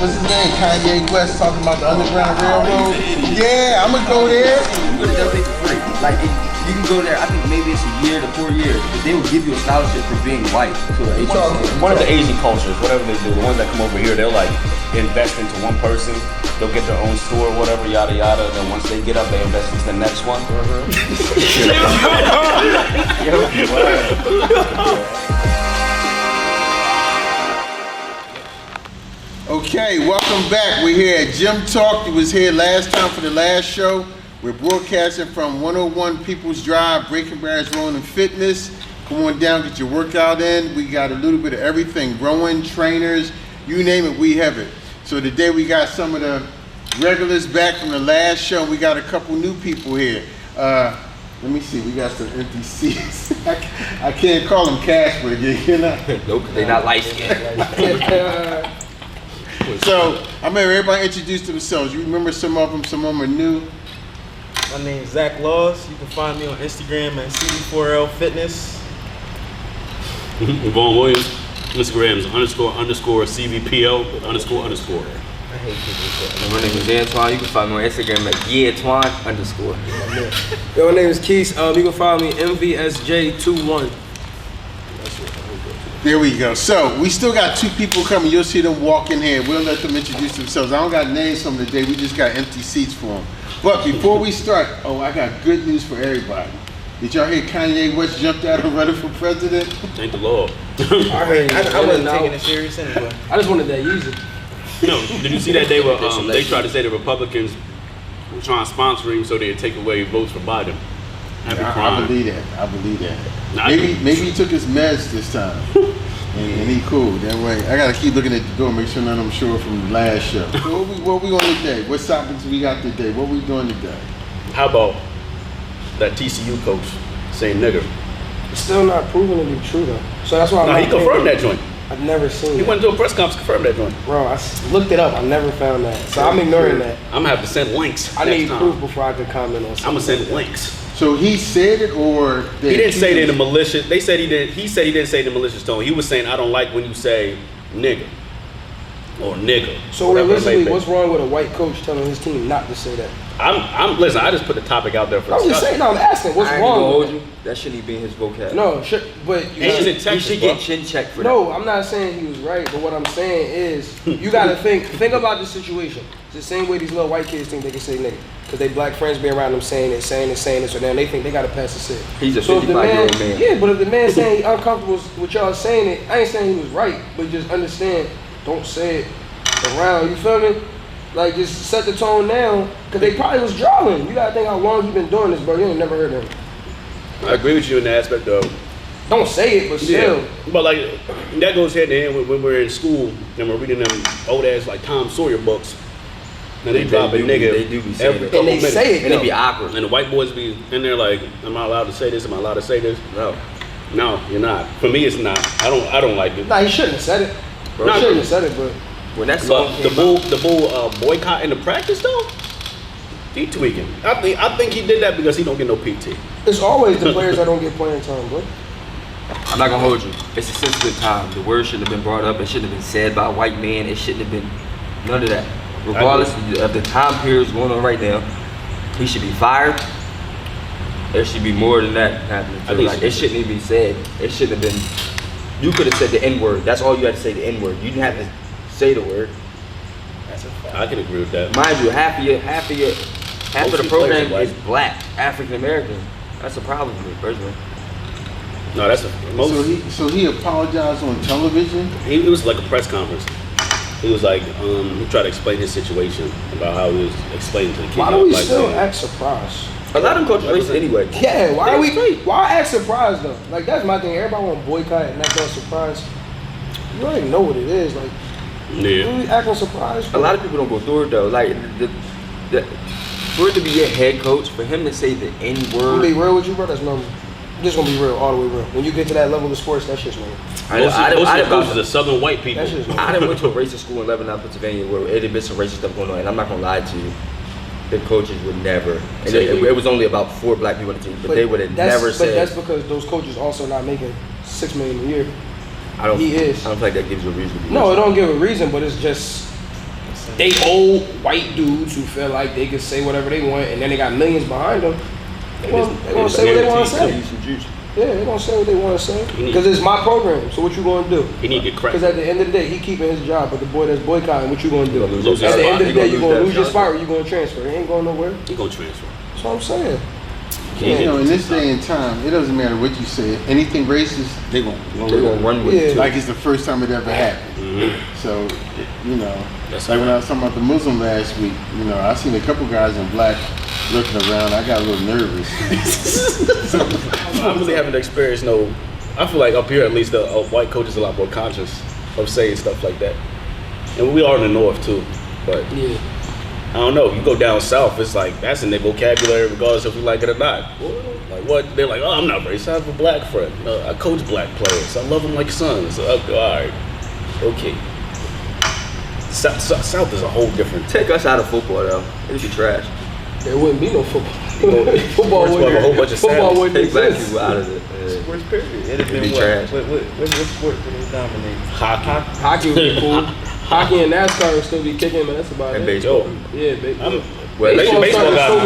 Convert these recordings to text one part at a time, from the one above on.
what's his name? Kanye West talking about the Underground Railroad. Yeah, I'm gonna go there. You really gotta pay for free. Like you can go there. I think maybe it's a year to 4 years, but they will give you a scholarship for being white. One of the Asian cultures, whatever they do, the ones that come over here, they'll like invest into one person. They'll get their own store, whatever, yada yada. Then once they get up, they invest into the next one. Okay, welcome back. We're here at Gym Talk. You was here last time for the last show. We're broadcasting from 101 People's Drive, Breaking Barriers Rolling and Fitness. Come on down, get your workout in. We got a little bit of everything, rowing, trainers, you name it, we have it. So today we got some of the regulars back from the last show. We got a couple new people here. Let me see, we got some empty seats. I can't call them Casper again, you know? Nope, they not light skinned. So I'm gonna have everybody introduce themselves. You remember some of them are new. My name is Zach Laws. You can find me on Instagram at CD4L Fitness. Vaughn Williams, Instagram's __ CVPL __. I hate people. My name is Antoine. You can find me on Instagram at _. Yo, my name is Keith. You can find me MVSJ21. There we go. So we still got two people coming. You'll see them walk in here. We'll let them introduce themselves. I don't got names from today. We just got empty seats for them. But before we start, I got good news for everybody. Did y'all hear Kanye West jumped out and running for president? Thank the Lord. I wasn't taking it serious anyway. I just wanted that easy. No, did you see that they were they tried to say the Republicans were trying to sponsor him so they'd take away votes for Biden? I believe that. I believe that. Nah, Maybe he took his meds this time. and he cool. That way, I gotta keep looking at the door, make sure none of them show up from the last show. So what we on today? What topics we got today? What we doing today? How about that TCU coach saying nigger? It's still not proven to be true though. So that's why He confirmed that joint. I've never seen He that. went to a press conference, confirmed that joint. Bro, I looked it up. I never found that. So I'm ignoring that. I'm gonna have to send links. I next need time. proof before I can comment on something. I'm gonna send links. So he said it, or He didn't say it in a malicious. They said he did. He said he didn't say it in a malicious tone. He was saying, "I don't like when you say nigga or nigga." So realistically, what's wrong with a white coach telling his team not to say that? Listen. I just put the topic out there for I'm just saying. No, I'm asking. What's wrong with it? That shouldn't be in his vocab. No, but he should get chin checked for that. No, I'm not saying he was right, but what I'm saying is you gotta think about the situation. It's the same way these little white kids think they can say nigga. Because they black friends be around them saying it, so then they think they gotta pass the shit. He's a 55-year-old man. Yeah, but if the man saying he uncomfortable with y'all saying it, I ain't saying he was right, but just understand, don't say it around, you feel me? Like, just set the tone now, because they probably was drawing. You gotta think how long he been doing this, bro. You ain't never heard of him. I agree with you in the aspect of. Don't say it, but still. Yeah. But like, that goes hand in hand when we're in school and we're reading them old ass like Tom Sawyer books. And they drop a nigga they do be saying every it. couple And they minutes. say it, And it be awkward. And the white boys be in there like, am I allowed to say this? Am I allowed to say this? No, you're not. For me, it's not. I don't like it. Nah, he shouldn't have said it. He shouldn't have said it, but When that song But the bull boycott in the practice though, he tweaking. I think he did that because he don't get no PT. it's always the players that don't get playing time, bro. I'm not gonna hold you. It's a sensitive time. The word shouldn't have been brought up. It shouldn't have been said by a white man. It shouldn't have been none of that. Regardless of the time periods going on right now, he should be fired. There should be more than that happening. So like, it shouldn't even be said. It shouldn't have been. You could have said the N-word. That's all you had to say, the N-word. You didn't have to say the word. That's a fact. I can agree with that. Mind you, half of the program is black, African American. That's a problem for me personally. No, that's a So he apologized on television. It was like a press conference. He was like, he tried to explain his situation about how he was explaining to the kid. Why do we still act surprised? A lot of them coaches racist anyway. Yeah, why act surprised though? Like, that's my thing. Everybody want to boycott and act all surprised. You don't even know what it is. Like, really acting surprised? A lot of people don't go through it though. Like, for it to be your head coach, for him to say the N-word. I'm gonna be real with you, bro. That's normal. I'm just gonna be real, all the way real. When you get to that level of sports, that shit's normal. Most of the coaches are Southern white people. That shit's normal. I done went to a racist school in Lebanon, Pennsylvania, where it had been some racist stuff going on, and I'm not gonna lie to you. The coaches would never. And it was only about 4 black people on the team, but they would have never said. But that's because those coaches also not making $6 million a year. I don't He is. I don't think that gives you a reason to be No, it racist. don't give a reason, but it's just they old white dudes who feel like they can say whatever they want, and then they got millions behind them. They gonna say what they want to say. Yeah, they gonna say what they want to say. Because it's my program. So what you gonna do? He need to get cracked. Because at the end of the day, he keeping his job, but the boy that's boycotting, what you gonna do? At At the end of the day, you gonna lose your spot, or you gonna transfer? He ain't going nowhere. He gonna transfer. That's what I'm saying. You know, in this day and time, it doesn't matter what you say. Anything racist, they gonna run with it. Like it's the first time it ever happened. So, you know, That's like when I was talking about the Muslim last week, you know, I seen a couple guys in black looking around. I got a little nervous. I really haven't experienced no. I feel like up here at least the white coach is a lot more conscious of saying stuff like that, and we are in the north too. But Yeah. I don't know. You go down south, it's like that's in their vocabulary, regardless if we like it or not. Like what? They're like, oh, I'm not racist. I have a black friend. I coach black players. I love them like sons. All right, okay. South is a whole different. Take us out of football though. It'd be trash. There wouldn't be no football. Football wouldn't. a whole bunch of Football sounds. wouldn't Take black exist. people out of it. Sports period. It'd have It'd been be trash. what sport did they dominate? Hockey. Hockey would be cool. Hockey and NASCAR would still be kicking, but that's about And it. baseball. Yeah, baseball. Well,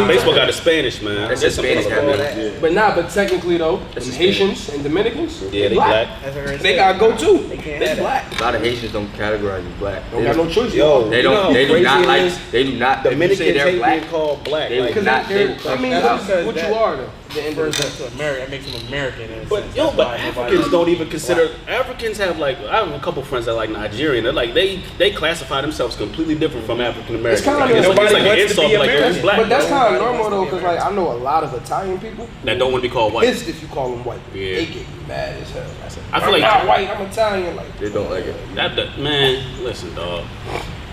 Baseball got the Spanish, man. That's just Spanish got me. But nah, but technically though, That's them just Haitians and Dominicans, Yeah, they black. That's what I They said. gotta go too. They can't They have black. A lot of Haitians don't categorize as black. Don't got no choice. Yo, They you know don't. how They do crazy not it like. is? They do not. If you say Dominicans they're hate black, being called black. they Like, would not. They would. I mean, That's that's what that- you are though. The end of the day. To America, that makes them American. in a But sense. yo, That's but why nobody- Africans don't even consider. Africans have like I have a couple friends that are like Nigerian. They're like they classify themselves completely different from African Americans. It's kinda Like, like- it's Nobody like an wants to insult, be like American. who's black. But that's bro. kind of Nobody normal wants though, to be because like I know a lot of Italian people. that don't want to be called white. Pissed if you call them white. Yeah. They get mad as hell. I feel I'm like not white. I'm Italian. Like They don't like it. that man. Listen, dog.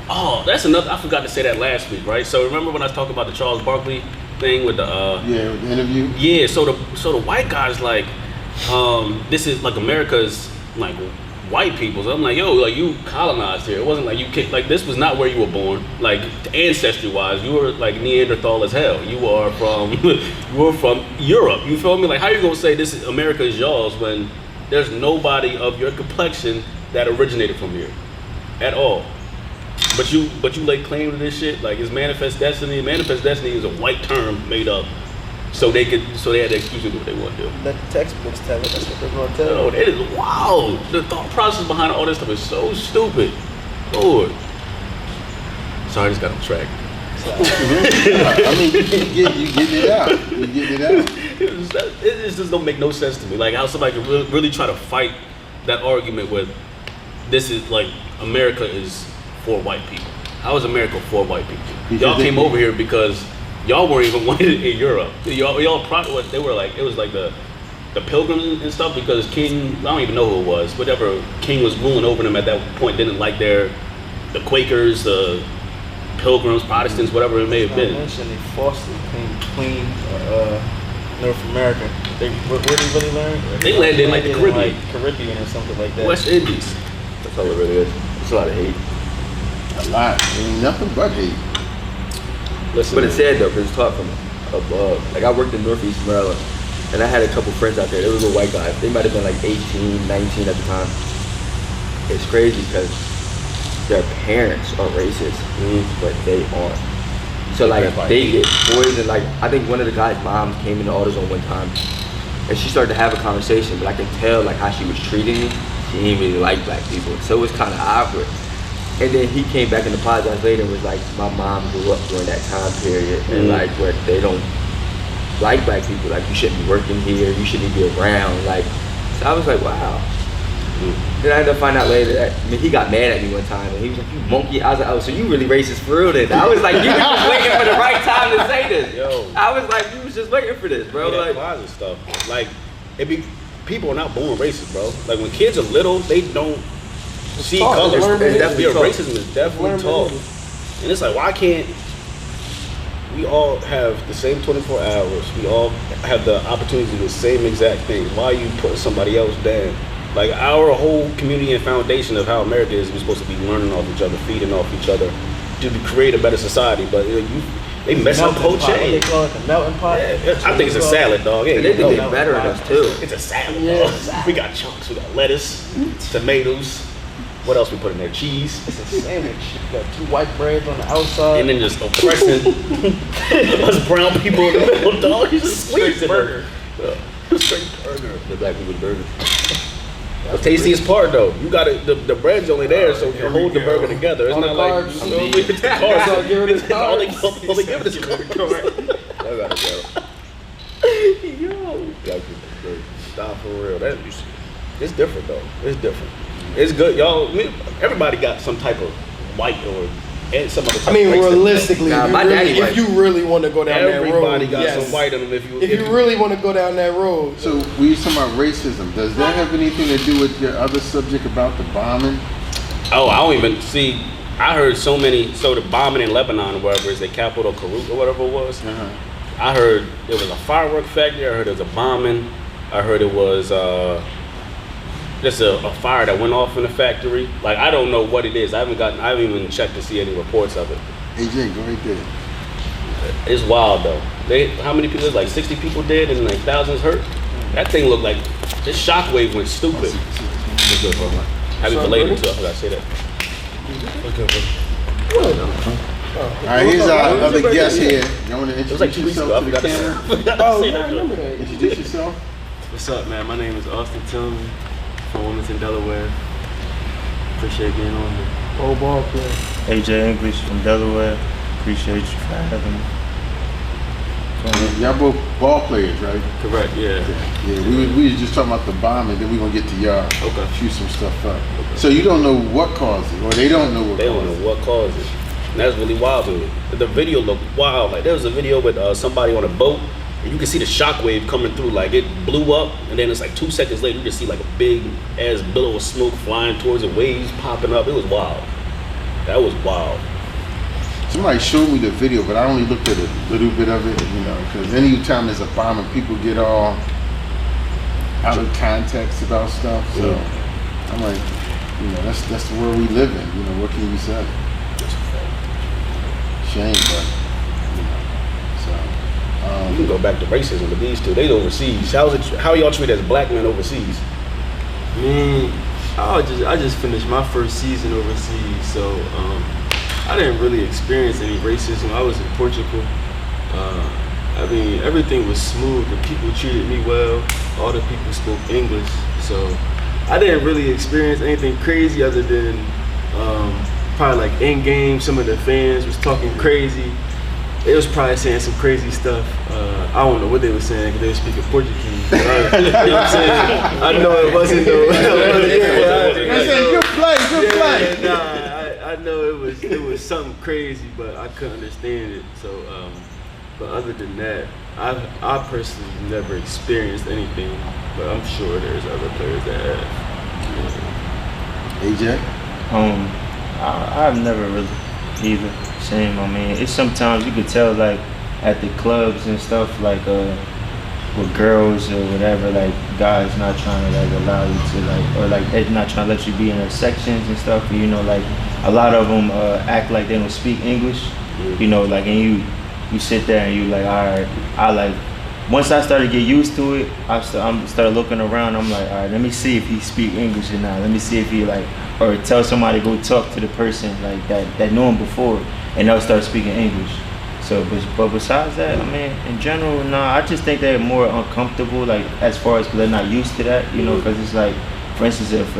Oh, that's another. I forgot to say that last week, right? So remember when I was talking about the Charles Barkley thing with the Yeah, with the interview. Yeah, so the white guys like, this is like America's like white people. So I'm like, yo, like you colonized here. It wasn't like you kicked. Like this was not where you were born. Like ancestry wise, you were like Neanderthal as hell. You are from you were from Europe. You feel me? Like how you gonna say this is America is yours when there's nobody of your complexion that originated from here at all. But you lay claim to this shit like it's manifest destiny. Manifest destiny is a white term made up so they had the excuse to do what they want to do. Let the textbooks tell it. That's what they're going to tell Yo, you. that is wild. The thought process behind all this stuff is so stupid. Lord. Sorry, I just got on track. I mean, you get it out. You get it out. It just don't make no sense to me. Like how somebody could really try to fight that argument with this is like America is for white people. How is America for white people? Because Y'all they- came over here because y'all weren't even wanted in Europe. Y'all probably what they were like. It was like the Pilgrims and stuff because King, I don't even know who it was. Whatever King was ruling over them at that point didn't like the Quakers, the Pilgrims, Protestants, whatever it may have been. Mentioned they falsely claimed Queen North America. Where did they really learn? They landed in, like, the Caribbean. Caribbean or something like that. West Indies. That's all it really is. It's a lot of hate. A lot. I mean, nothing but hate. Listen, But it's sad though, because it's taught from above. Like I worked in Northeast Maryland, and I had a couple friends out there. They were little white guys. They might have been like 18, 19 at the time. It's crazy because their parents are racist, but they aren't. So like they get poisoned. Like I think one of the guys' moms came into AutoZone one time, and she started to have a conversation. But I could tell like how she was treating me. She didn't really like black people, so it was kind of awkward. And then he came back and apologized later and was like, my mom grew up during that time period and like where they don't like black people. Like you shouldn't be working here, you shouldn't be around. Like, so I was like, wow. Then I ended up finding out later that, I mean, he got mad at me one time and he was like, you monkey. I was like, oh, so you really racist for real then? I was like, you were just waiting for the right time to say this. Yo. I was like, you was just waiting for this, bro. that Like, closet stuff. Like, people are not born racist, bro. Like when kids are little, they don't see taught. colors. It's learned behavior. Racism is definitely Learned taught. behavior. And it's like, why can't we all have the same 24 hours? We all have the opportunity to do the same exact things. Why are you putting somebody else down? Like our whole community and foundation of how America is, we're supposed to be learning off each other, feeding off each other, to create a better society. But they mess up the whole chain. They call it the melting pot. Yeah, I think it's a salad, dog. and they think they're better than us too. It's a salad, Yeah, dog. We got chunks. We got lettuce, tomatoes, What else we put in there? Cheese. It's a sandwich. You got 2 white breads on the outside. And then just oppressing us brown people in the middle, dog. You just squeeze it. burger. Straight burger. The black people's burger. The tastiest part though, you got it. The bread's only there so you can hold the burger together. It's All not the like carbs. you know, it's the carbs. That's all give it is All they carbs. all they give it is carbs. I gotta go. Yo, black people's burger. Stop for real. It's different though. It's different. It's good, y'all. Everybody got some type of white or and some other type I mean, of race that- realistically, Nah, if you my really- daddy white. if you really want to go down that road, Everybody got yes. some white in them. If If you really want to go down that road, So we were talking about racism. Does that have anything to do with your other subject about the bombing? Oh, I don't even see. I heard so many. So the bombing in Lebanon, or wherever is the capital, Beirut or whatever it was. I heard it was a firework factory. I heard it was a bombing. I heard it was just a fire that went off in the factory. Like I don't know what it is. I haven't even checked to see any reports of it. AJ, go right there. It's wild though. How many people? There's like 60 people dead and like thousands hurt. That thing looked like this shockwave went stupid. It's good, bro. Happy belated too. I forgot to say that. All right, here's our other guest here. Y'all want to It was like introduce 2 weeks ago. I yourself to the forgot to camera? say oh yeah, I that. remember that. Introduce yourself. What's up, man? My name is Austin Tillman from Wilmington, Delaware. Appreciate being on here. Old ball player. AJ English from Delaware. Appreciate you for having me. Y'all both ball players, right? Correct, yeah. Yeah, we was just talking about the bomb, and then we're gonna get to y'all. Okay. Shoot some stuff up. So you don't know what caused it, or they don't know what They don't caused it. know what caused it. And that's really wild to me. The video looked wild. Like there was a video with somebody on a boat, and you can see the shockwave coming through. Like it blew up, and then it's like 2 seconds later, you just see like a big ass billow of smoke flying towards it, waves popping up. It was wild. That was wild. Somebody showed me the video, but I only looked at a little bit of it, you know, because anytime there's a bomb and people get all out of context about stuff, so I'm like, you know, that's the world we live in. You know, what can you say? Shame, but you know. So You can go back to racism with these two. They overseas. How y'all treated as black men overseas? Me, I just finished my first season overseas, so I didn't really experience any racism. I was in Portugal. I mean, everything was smooth. The people treated me well. All the people spoke English, so I didn't really experience anything crazy other than probably like in game. Some of the fans was talking crazy. They was probably saying some crazy stuff. I don't know what they were saying because they were speaking Portuguese. But you know what I'm saying? I know it wasn't no. they say good play, good play. I know it was something crazy, but I couldn't understand it. So, but other than that, I personally never experienced anything. But I'm sure there's other players that have. AJ, I've never really either. Same. I mean, it's sometimes you could tell like at the clubs and stuff like with girls or whatever, like guys not trying to like allow you to like, or like they're not trying to let you be in their sections and stuff. You know, like a lot of them act like they don't speak English. You know, like and you sit there and you like, all right, I like. Once I started to get used to it, I started looking around. I'm like, all right, let me see if he speak English or not. Let me see if he like, or tell somebody to go talk to the person like that knew him before, and they'll start speaking English. So, but besides that, I mean, in general, nah, I just think they're more uncomfortable, like as far as because they're not used to that, you know, because it's like, for instance, if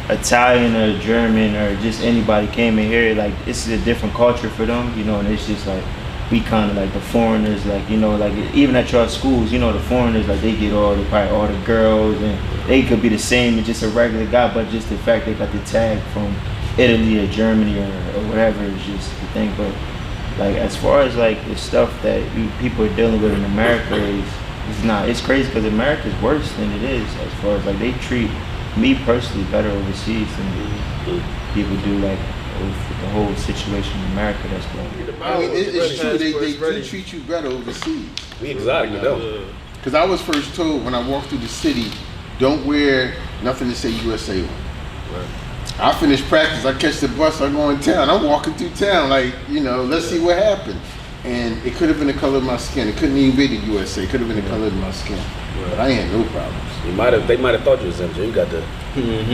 Italian or German or just anybody came in here, like it's a different culture for them, you know, and it's just like, we kind of like the foreigners, like, you know, like even at your schools, you know, the foreigners, like they get probably all the girls, and they could be the same as just a regular guy, but just the fact they got the tag from Italy or Germany or whatever is just the thing. But like as far as like the stuff that people are dealing with in America it's crazy because America's worse than it is as far as like they treat me personally better overseas than people do like with the whole situation in America that's going on. I mean, it's true. They do treat you better overseas. We exotic, you know. Because I was first told when I walked through the city, don't wear nothing to say USA on. Right. I finish practice, I catch the bus, I go in town. I'm walking through town like, you know, let's see what happened. And it could have been the color of my skin. It couldn't even be the USA. It could have been the color of my skin. But I ain't had no problems. They might have thought you was MJ. You got the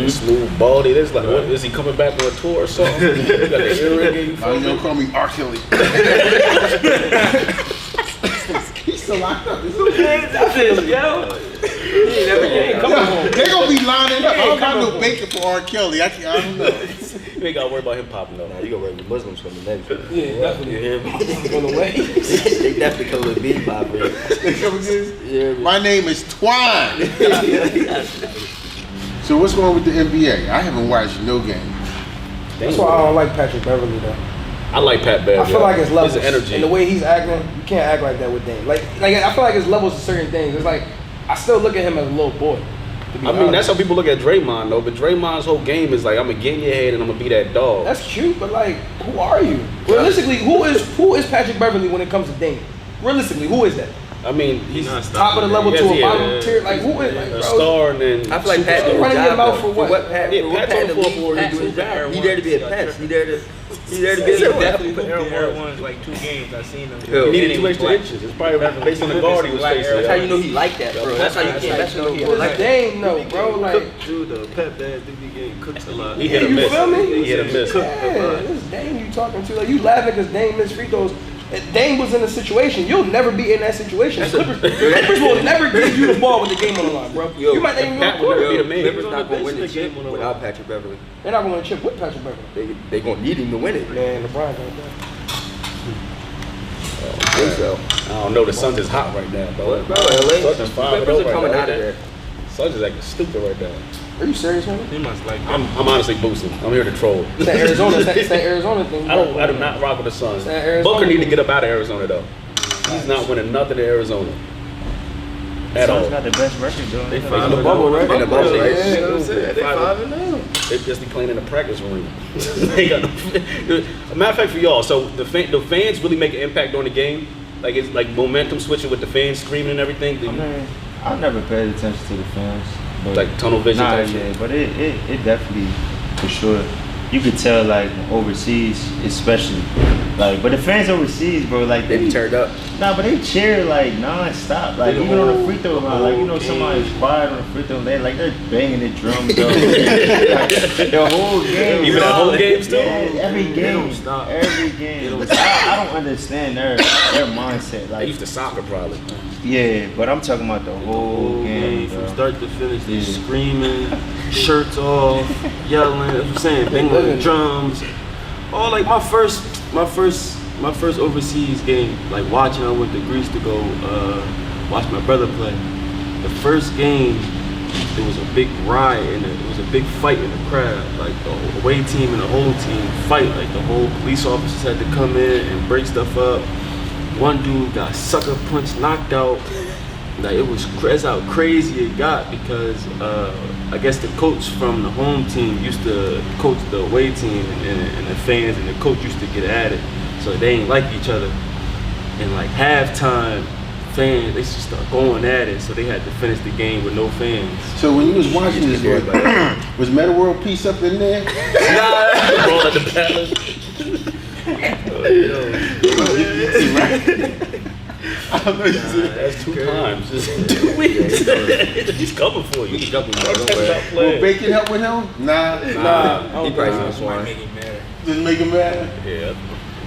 smooth baldy. This like, what, is he coming back on a tour or something? You got the earring. You don't call me R. Kelly. He's still locked up. They're gonna be lining up. I don't got no bacon for R. Kelly. I don't know. You ain't gotta worry about him popping up. You gonna worry with Muslims coming next. Yeah, definitely. You hear me? On the way. They definitely come with beef pop, man. My name is Twine. So what's going on with the NBA? I haven't watched no game. That's why I don't like Patrick Beverly though. I like Pat Bev. I feel like his levels His energy. and the way he's acting, you can't act like that with Dame. Like I feel like his levels to certain things. It's like I still look at him as a little boy. I mean, that's how people look at Draymond though. But Draymond's whole game is like, I'm gonna get in your head and I'm gonna be that dog. That's cute, but like, who are you? Realistically, who is Patrick Beverly when it comes to Dame? Realistically, who is that? I mean, he's Top of the level to a bottom tier. Like who is like, a bro? star and then. I feel like Pat doing running his your job, mouth though. for what? Pat, Yeah, for what Pat's Pat on the to floor lead, for Pat his doing his job. job. He there to be a pest. He there to be a Definitely put Air Air Ones. Ones like 2 games. I seen them. He needed 2 extra inches. It's probably based on the guard he was facing. That's how you know he like that, bro. That's how you can't mess with no boy like that. Dame, no, bro. Like, Dude, the Pep Dad do be getting cooked a lot. He hit a you miss. feel me? He hit a miss. yeah, this Dame you talking to. Like you laughing because Dame missed free throws. If Dame was in a situation, you'll never be in that situation. The Clippers will never give you the ball with the game on the line, bro. You might not even Pat know would the never be the quarter. man. Clippers not gonna win the chip without Patrick Beverly. They're not going to chip with Patrick Beverly. They gonna need him to win it. Man, LeBron got that. I think so. I don't know. The Suns is hot right now, bro. Bro, LA, Suns is 5-0 Clippers are right coming now. out of there. Suns is acting stupid right now. Are you serious, man? They must like that. I'm honestly boosting. I'm here to troll. It's that Arizona, it's that Arizona thing. I do not rock with the Suns. That Arizona Booker need to thing. get up out of Arizona though. He's not winning nothing in Arizona. At all. Suns got the best record, though. They In the 5-0. bubble, right? In the bubble, right? Yeah. You know what I'm saying? They 5-0. They just be playing in the practice room. They got a matter of fact for y'all, so the fans really make an impact on the game. Like it's like momentum switching with the fans screaming and everything. I mean, I never paid attention to the fans. But Like tunnel vision Nah, type shit. yeah, but it definitely, for sure. You could tell, like, overseas, especially. Like, but the fans overseas, bro, like, They be turned up. Nah, but they cheer, like, non-stop. Like, The even on the whole- free throw the line. Like, you whole know, game. somebody's quiet on the free throw line. They're banging the drums, though. The whole game. Even at home games, too? Yeah, every They game. don't stop. Every They game. don't But I don't understand their mindset. They Like, used to soccer probably. yeah, but I'm talking about the whole game, from bro. start to finish, they Yeah. screaming, shirts off, yelling. I'm saying, banging on the drums. Oh, like my first overseas game, like watching. I went to Greece to go watch my brother play. The first game, there was a big riot and it was a big fight in the crowd. Like the away team and the home team fight. Like the whole police officers had to come in and break stuff up. One dude got sucker punched, knocked out. Like it was that's how crazy it got because I guess the coach from the home team used to coach the away team and the fans and the coach used to get at it. So they ain't like each other. And like halftime, fans they just start going at it. So they had to finish the game with no fans. So when you was watching this, was Meta World Peace up in there? Ball at the palace. I don't know. That's 2 times. Just 2 weeks. He's coming for you. He's coming for you. Will Bacon help with him? Nah. He probably gonna swine. Just make him mad. Yeah, he'll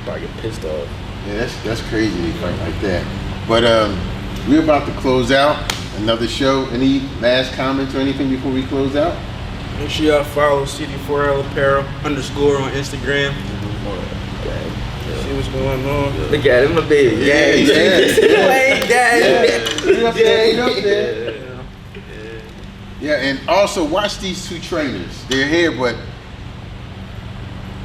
probably get pissed off. Yeah, that's crazy to fight like that. But we're about to close out another show. Any last comments or anything before we close out? Make sure y'all follow CD4L Apparel _ on Instagram. See what's going on. Look at him, a big. Yeah. Yeah, and also watch these 2 trainers. They're here, but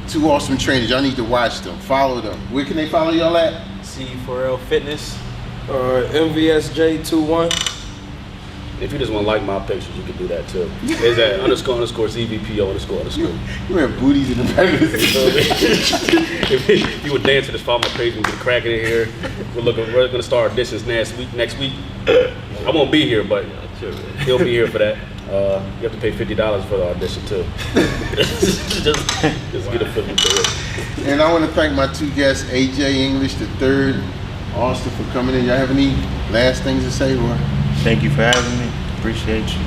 2 awesome trainers. Y'all need to watch them. Follow them. Where can they follow y'all at? CD4L Fitness. MVSJ21. If you just want to like my pictures, you can do that too. Is that __ CVPO__. You have booties in the back of the If you would dance to this, follow my page and get a crack in here. We're gonna start auditions next week. I won't be here, but he'll be here for that. You have to pay $50 for the audition too. just get a foot in the door. And I want to thank my 2 guests, AJ English III, Austin, for coming in. Y'all have any last things to say? Or? Thank you for having me. appreciate you.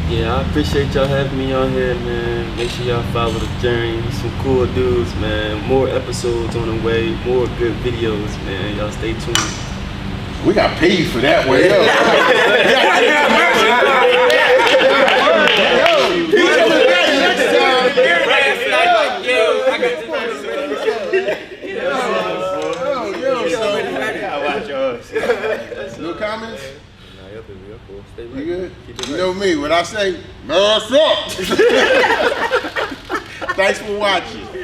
Yeah, I appreciate y'all having me on here, man. Make sure y'all follow the journey. Some cool dudes, man. More episodes on the way. More good videos, man. Y'all stay tuned. We got paid for that one, yo. No comments? You good? You know me, when I say, what's up? Thanks for watching. you.